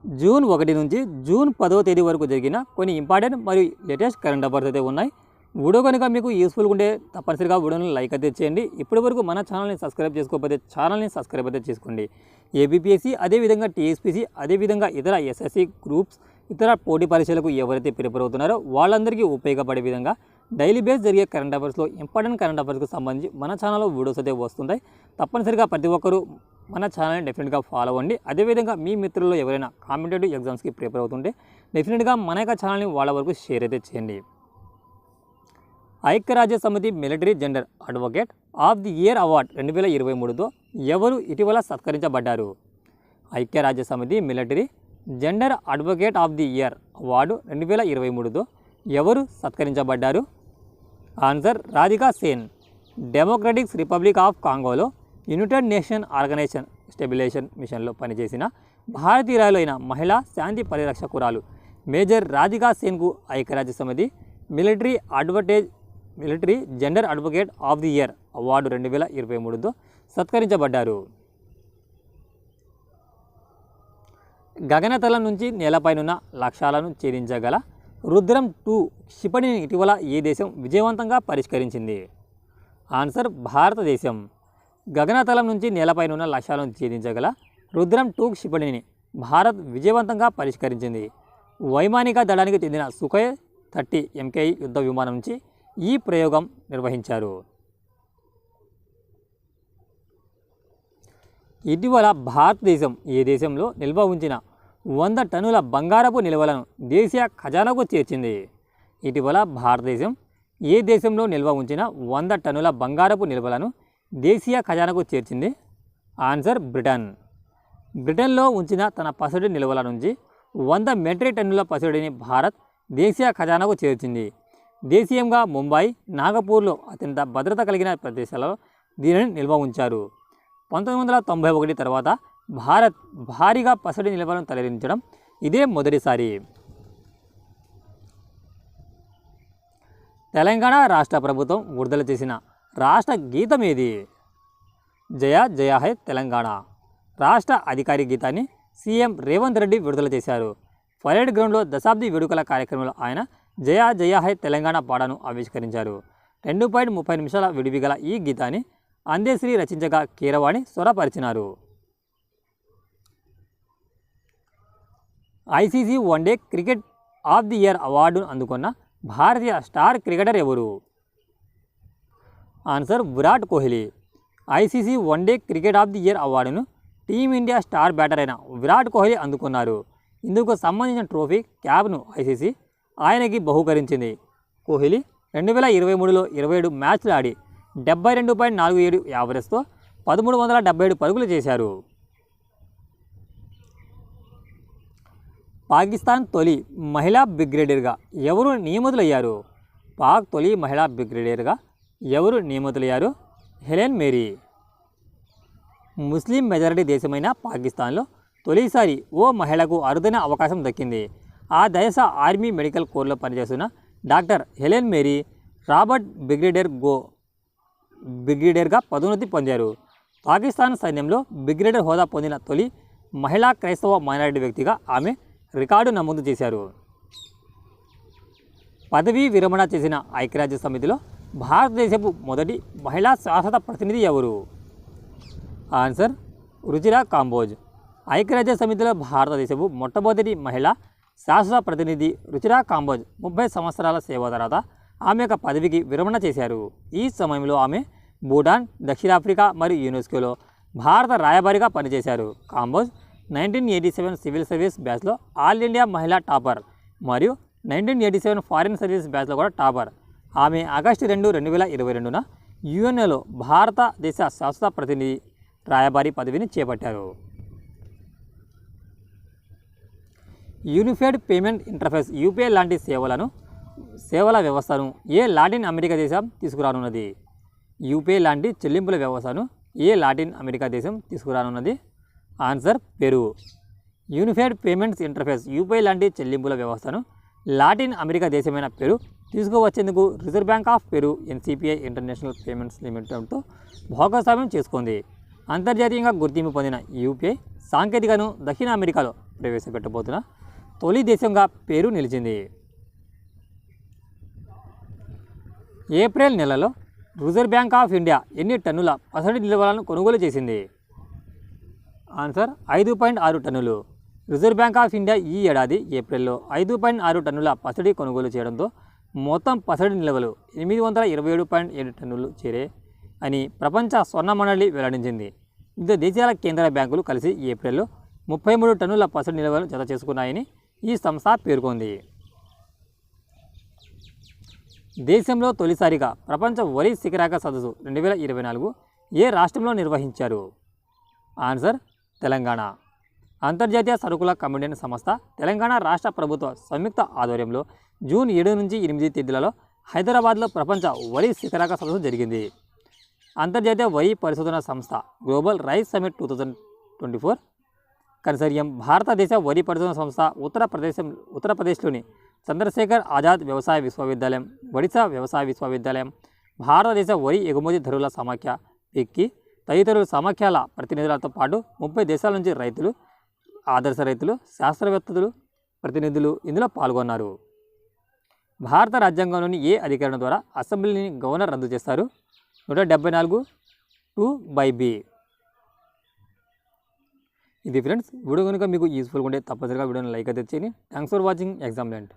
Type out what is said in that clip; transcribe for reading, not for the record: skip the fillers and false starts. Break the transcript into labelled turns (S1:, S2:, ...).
S1: June 1 నుంచి June 10వ తేదీ వరకు జరిగిన కొన్ని ఇంపార్టెంట్ మరియు లేటెస్ట్ కరెంట్ అఫైర్స్ అయితే ఉన్నాయి. వీడియో కనుక మీకు యూస్ఫుల్గా ఉంటే తప్పనిసరిగా వీడియోని లైక్ అయితే చేయండి. ఇప్పటి వరకు మన ఛానల్ని సబ్స్క్రైబ్ చేసుకోకపోతే ఛానల్ని సబ్స్క్రైబ్ అయితే చేసుకోండి. ఏబిపిఎస్సి, అదేవిధంగా టీఎస్పీసీ, అదేవిధంగా ఇతర ఎస్ఎస్సి గ్రూప్స్, ఇతర పోటీ పరీక్షలకు ఎవరైతే ప్రిపేర్ అవుతున్నారో వాళ్ళందరికీ ఉపయోగపడే విధంగా డైలీ బేస్ జరిగే కరెంట్ అఫైర్స్లో ఇంపార్టెంట్ కరెంట్ అఫైర్స్కి సంబంధించి మన ఛానల్లో వీడియోస్ అయితే వస్తుంటాయి. తప్పనిసరిగా ప్రతి ఒక్కరూ మన ఛానల్ని డెఫినెట్గా ఫాలో అవ్వండి. అదేవిధంగా మీ మిత్రుల్లో ఎవరైనా కాంపిటేటివ్ ఎగ్జామ్స్కి ప్రిపేర్ అవుతుంటే డెఫినెట్గా మన యొక్క ఛానల్ని వాళ్ళ వరకు షేర్ అయితే చేయండి. ఐక్యరాజ్య సమితి military gender advocate of the year award 2023తో ఎవరు ఇటీవల సత్కరించబడ్డారు? ఐక్యరాజ్య సమితి military gender advocate of the year award 2023తో ఎవరు సత్కరించబడ్డారు? Answer Radhika Sen. Democratic republic of కాంగోలో యునైటెడ్ నేషన్ ఆర్గనైజేషన్ స్టెబిలైజేషన్ మిషన్లో పనిచేసిన భారతీయురాలైన మహిళా శాంతి పరిరక్షకురాలు మేజర్ రాధికా సేన్కు ఐక్యరాజ్య సమితి military gender advocate of the year award 2023తో సత్కరించబడ్డారు. గగనతలం నుంచి నేలపైనున్న లక్ష్యాలను ఛేదించగల రుద్రం 2 క్షిపణిని ఇటీవల ఏ దేశం విజయవంతంగా పరిష్కరించింది? ఆన్సర్ భారతదేశం. గగనతలం నుంచి నేలపైనున్న లక్ష్యాలను ఛేదించగల రుద్రం 2 క్షిపణిని భారత్ విజయవంతంగా పరిష్కరించింది. వైమానిక దళానికి చెందిన సుఖోయ్ 30 MKI యుద్ధ విమానం నుంచి ఈ ప్రయోగం నిర్వహించారు. ఇటీవల భారతదేశం ఏ దేశంలో నిల్వ ఉంచిన 100 టన్నుల బంగారపు నిల్వలను దేశీయ ఖజానాకు చేర్చింది? ఇటీవల భారతదేశం ఏ దేశంలో నిల్వ ఉంచిన 100 టన్నుల బంగారపు నిల్వలను దేశీయ ఖజానాకు చేర్చింది? Answer Britain. బ్రిటన్లో ఉంచిన తన పసిడి నిల్వల నుంచి 100 మెట్రిక్ టన్నుల పసిడిని భారత్ దేశీయ ఖజానాకు చేర్చింది. దేశీయంగా ముంబై, నాగపూర్లో అత్యంత భద్రత కలిగిన ప్రదేశాలలో దీనిని నిల్వ ఉంచారు. 1991 తర్వాత భారత్ భారీగా పసిడి నిల్వలను తరలించడం ఇదే మొదటిసారి. తెలంగాణ రాష్ట్ర ప్రభుత్వం విడుదల చేసిన రాష్ట్ర గీతం ఏది? జయ జయ హై తెలంగాణ. రాష్ట్ర అధికారిక గీతాన్ని సీఎం రేవంత్ రెడ్డి విడుదల చేశారు. పరేడ్ గ్రౌండ్లో దశాబ్ది వేడుకల కార్యక్రమంలో ఆయన జయ జయ హై తెలంగాణ పాటను ఆవిష్కరించారు. 2.30 నిమిషాల విడివి గల ఈ గీతాన్ని అందెశ్రీ రచించగా కీరవాణి స్వరపరిచినారు. ICC one day cricket of the year అవార్డును అందుకున్న భారతీయ స్టార్ క్రికెటర్ ఎవరు? Answer Virat Kohli. ICC one day cricket of the year అవార్డును టీమిండియా స్టార్ బ్యాటర్ అయిన విరాట్ కోహ్లీ అందుకున్నారు. ఇందుకు సంబంధించిన ట్రోఫీ క్యాప్ను ఐసీసీ ఆయనకి బహూకరించింది. కోహ్లీ 2023లో 27 మ్యాచ్లు ఆడి 72.47 యావరేజ్తో 1377 పరుగులు చేశారు. పాకిస్తాన్ తొలి మహిళా బ్రిగేడియర్గా ఎవరు నియమితులయ్యారు? పాక్ తొలి మహిళా బ్రిగేడియర్గా ఎవరు నియమితులయ్యారు? Helen Mary. ముస్లిం మెజారిటీ దేశమైన పాకిస్తాన్లో తొలిసారి ఓ మహిళకు అరుదైన అవకాశం దక్కింది. ఆ దేశ ఆర్మీ మెడికల్ కోర్లో పనిచేస్తున్న డాక్టర్ హెలెన్ మేరీ రాబర్ట్ బ్రిగేడియర్గా పదోన్నతి పొందారు. పాకిస్తాన్ సైన్యంలో బ్రిగేడియర్ హోదా పొందిన తొలి మహిళా క్రైస్తవ మైనారిటీ వ్యక్తిగా ఆమె రికార్డు నమోదు చేశారు. పదవీ విరమణ చేసిన ఐక్యరాజ్య సమితిలో భారతదేశపు మొదటి మహిళా శాశ్వత ప్రతినిధి ఎవరు? ఆన్సర్ రుచిరా కాంబోజ్. ఐక్యరాజ్య సమితిలో భారతదేశపు మొట్టమొదటి మహిళా శాశ్వత ప్రతినిధి రుచిరా కాంబోజ్ 30 సంవత్సరాల సేవ తర్వాత ఆమె యొక్క పదవికి విరమణ చేశారు. ఈ సమయంలో ఆమె భూటాన్, దక్షిణాఫ్రికా మరియు యునెస్కోలో భారత రాయబారిగా పనిచేశారు. కాంబోజ్ 1987 సివిల్ సర్వీస్ బ్యాచ్లో ఆల్ ఇండియా మహిళా టాపర్ మరియు 1987 ఫారిన్ సర్వీస్ బ్యాచ్లో కూడా టాపర్. ఆమె ఆగస్టు 2, 2022న యుఎన్ఏలో భారతదేశ శాశ్వత ప్రతినిధి రాయబారి పదవిని చేపట్టారు. యూనిఫైడ్ పేమెంట్ ఇంటర్ఫేస్ యూపీఐ లాంటి సేవల వ్యవస్థను ఏ లాటిన్ అమెరికా దేశం తీసుకురానున్నది? యూపీఐ లాంటి చెల్లింపుల వ్యవస్థను ఏ లాటిన్ అమెరికా దేశం తీసుకురానున్నది? Answer Peru. Unified payments interface UPI లాంటి చెల్లింపుల వ్యవస్థను లాటిన్ అమెరికా దేశమైన పెరు తీసుకువచ్చేందుకు reserve bank of Peru NCPI international payments లిమిటెడ్తో భాగస్వామ్యం చేసుకుంది. అంతర్జాతీయంగా గుర్తింపు పొందిన యూపీఐ సాంకేతికను దక్షిణ అమెరికాలో ప్రవేశపెట్టబోతున్న తొలి దేశంగా పేరు నిలిచింది. ఏప్రిల్ నెలలో రిజర్వ్ బ్యాంక్ ఆఫ్ ఇండియా ఎన్ని టన్నుల పసడి నిల్వలను కొనుగోలు చేసింది? ఆన్సర్ 5.6 టన్నులు. రిజర్వ్ బ్యాంక్ ఆఫ్ ఇండియా ఈ ఏడాది ఏప్రిల్లో 5.6 టన్నుల పసడి కొనుగోలు చేయడంతో మొత్తం పసడి నిల్వలు 827.7 టన్నులు చేరే అని ప్రపంచ స్వర్ణ మండలి వెల్లడించింది. వివిధ దేశాల కేంద్ర బ్యాంకులు కలిసి ఏప్రిల్లో 33 టన్నుల పసడి నిల్వలు జత చేసుకున్నాయని ఈ సంస్థ పేర్కొంది. దేశంలో తొలిసారిగా ప్రపంచ వరి శిఖరాగ్ర సదస్సు 2024 ఏ రాష్ట్రంలో నిర్వహించారు? ఆన్సర్ తెలంగాణ. అంతర్జాతీయ సరుకుల కమిషన్ సంస్థ తెలంగాణ రాష్ట్ర ప్రభుత్వ సంయుక్త ఆధ్వర్యంలో జూన్ 7 నుంచి 8 తేదీలలో హైదరాబాద్లో ప్రపంచ వరి శిఖరాగ్ర సదస్సు జరిగింది. అంతర్జాతీయ వరి పరిశోధన సంస్థ గ్లోబల్ రైస్ సమిట్ 2024 కన్సార్టియం, భారతదేశ వరి పరిశోధన సంస్థ, ఉత్తరప్రదేశ్లోని చంద్రశేఖర్ ఆజాద్ వ్యవసాయ విశ్వవిద్యాలయం, ఒడిశా వ్యవసాయ విశ్వవిద్యాలయం, భారతదేశ వరి ఎగుమతిదారుల సమాఖ్య ఫిక్కీ తదితరుల సమాఖ్యల ప్రతినిధులతో పాటు 30 దేశాల నుంచి రైతులు, ఆదర్శ రైతులు, శాస్త్రవేత్తలు, ప్రతినిధులు ఇందులో పాల్గొన్నారు. భారత రాజ్యాంగంలోని ఏ అధికరణం ద్వారా అసెంబ్లీని గవర్నర్ రద్దు చేస్తారు? 174(2)(b). ఇది ఫ్రెండ్స్, వీడియో కనుక మీకు యూస్ఫుల్గా ఉంటే తప్పనిసరిగా వీడియోని లైక్ అయితే చేయండి. Thanks for watching ఎగ్జామ్లెంట్.